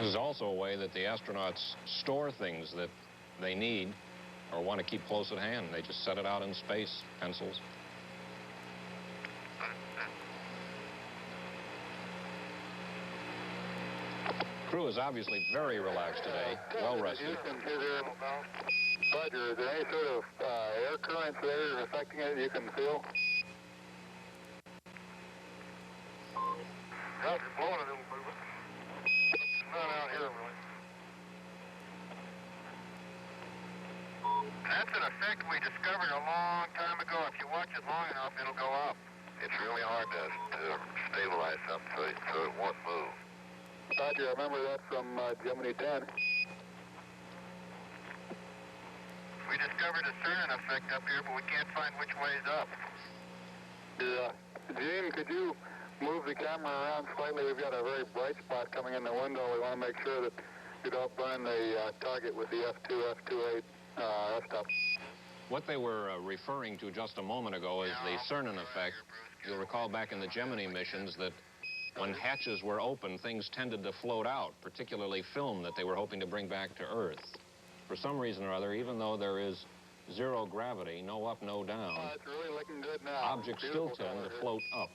This is also a way that the astronauts store things that they need or want to keep close at hand. They just set it out in space, pencils. Crew is obviously very relaxed today, well rested. Roger, is there any sort of air currents there affecting it you can feel? Yeah, it's blowing a little bit. Not out here, really. That's an effect we discovered a long time ago. If you watch it long enough, it'll go up. It's really hard to stabilize something so it won't move. Roger, I remember that from Gemini 10. We discovered a Cernan effect up here, but we can't find which way is up. Gene, could you move the camera around slightly? We've got a very bright spot coming in the window. We want to make sure that you don't burn the target with the F2, F28 f-stop. What they were referring to just a moment ago is the Cernan effect. You'll recall back in the Gemini missions that when hatches were open, things tended to float out, particularly film that they were hoping to bring back to Earth. For some reason or other, even though there is zero gravity, no up, no down, it's really looking good now. Objects still tend to float up.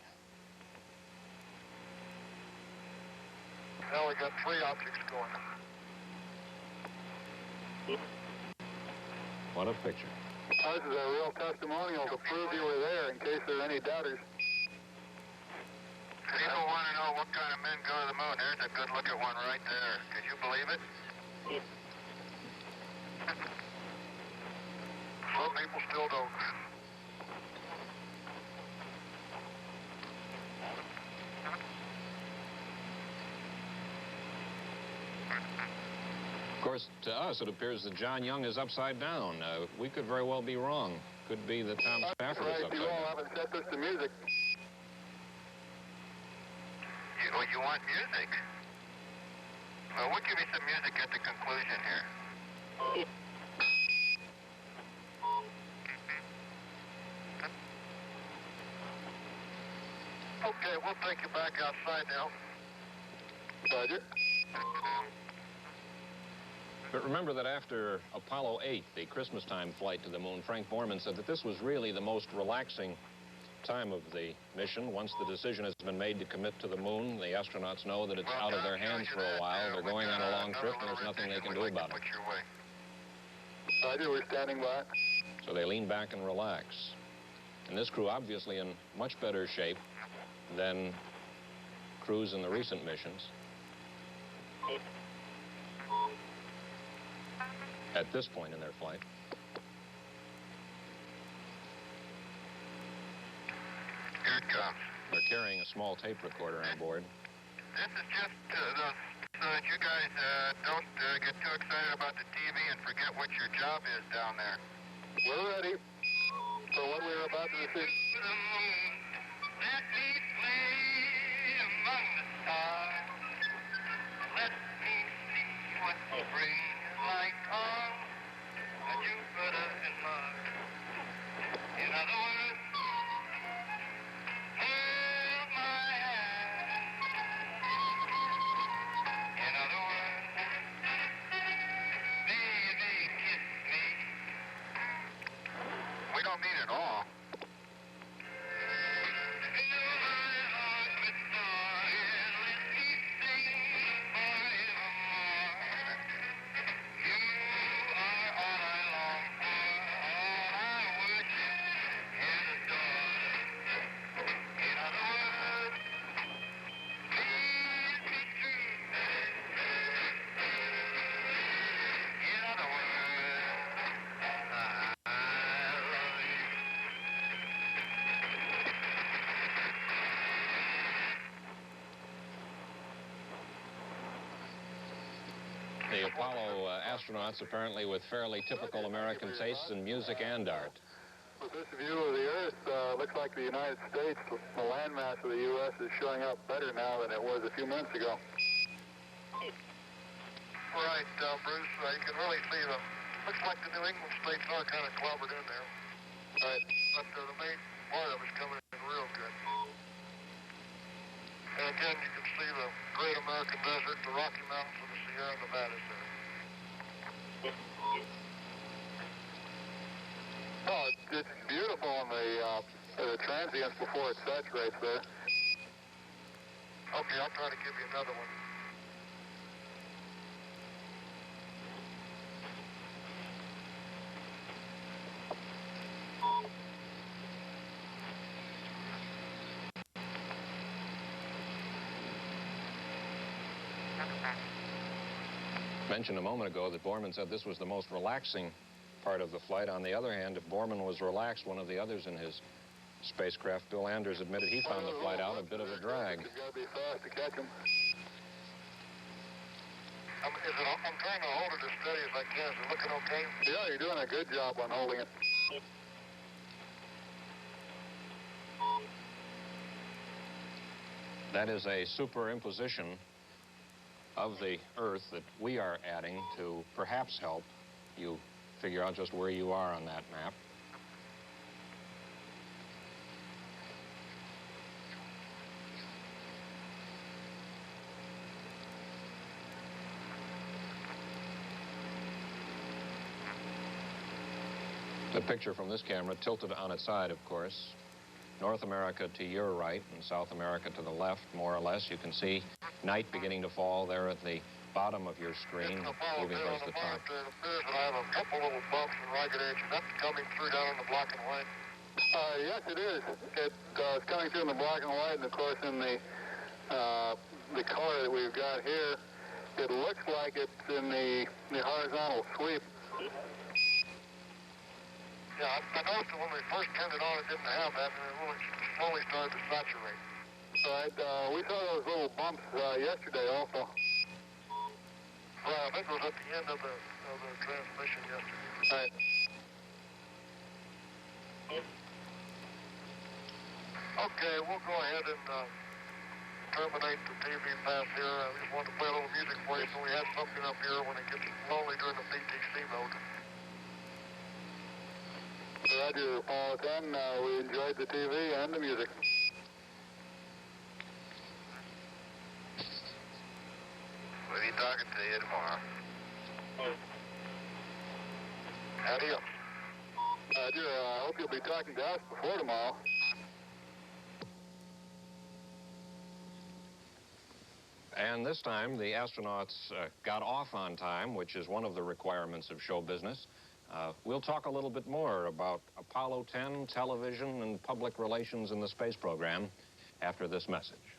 Now we got 3 objects going. What a picture. This is a real testimonial to prove you were there in case there are any doubters. People want to know what kind of men go to the moon. There's a good look at one right there. Could you believe it? Some people still don't. Of course, to us, it appears that John Young is upside down. We could very well be wrong. Could be that Tom Stafford is upside You all down. haven't set this to music. You want music? Well, we'll give you some music at the conclusion here. Okay, we'll take you back outside now. Roger. But remember that after Apollo 8, the Christmas time flight to the moon, Frank Borman said that this was really the most relaxing time of the mission. Once the decision has been made to commit to the moon, the astronauts know that it's out of their hands for a while. They're going on a long trip, and there's nothing they can do about it. Roger, we're standing by. So they lean back and relax. And this crew obviously in much better shape than crews in the recent missions. At this point in their flight. Here it comes. They're carrying a small tape recorder on board. This is just so that you guys don't get too excited about the TV and forget what your job is down there. We're ready for what we're about to receive. Let me play among the stars. Let me see what spring is like on Jupiter and Mars. In other words, hold my hand. In other words, baby, kiss me. We don't mean it all. The Apollo astronauts, apparently with fairly typical American tastes in music and art. With this view of the Earth, looks like the United States, the landmass of the U.S. is showing up better now than it was a few minutes ago. Right, Bruce, you can really see the, looks like the New England states are kind of clobbered in there. Right, but the main part of it's coming in real good. And again, you can see the great American desert, the Rocky Mountains, and the here in Nevada, sir. Oh, it's beautiful on the transients before it saturates there. Okay, I'll try to give you another one. Mentioned a moment ago that Borman said this was the most relaxing part of the flight. On the other hand, if Borman was relaxed, one of the others in his spacecraft, Bill Anders, admitted he found the flight out a bit of a drag. You've got to be fast to catch him. I'm trying to hold it as steady as I can. Is it looking okay? Yeah, you're doing a good job on holding it. That is a superimposition of the Earth that we are adding to perhaps help you figure out just where you are on that map. The picture from this camera tilted on its side, of course. North America to your right and South America to the left, more or less. You can see night beginning to fall there at the bottom of your screen, moving towards the top. I have a couple little bumps and ragged edges. That's coming through down in the black and white. Yes, it is. It's coming through in the black and white, and of course in the color that we've got here, it looks like it's in the horizontal sweep. Yeah, I noticed that when we first turned it on, it didn't have that, and it really slowly started to saturate. Right, we saw those little bumps yesterday also. Well, I think it was at the end of the transmission yesterday. Right. Okay, we'll go ahead and terminate the TV pass here. I just wanted to play a little music for you so we have something up here when it gets lonely during the BTC mode. Roger, Apollo 10. We enjoyed the TV and the music. We'll be talking to you tomorrow. Adios. Roger, I hope you'll be talking to us before tomorrow. And this time, the astronauts got off on time, which is one of the requirements of show business. We'll talk a little bit more about Apollo 10, television, and public relations in the space program after this message.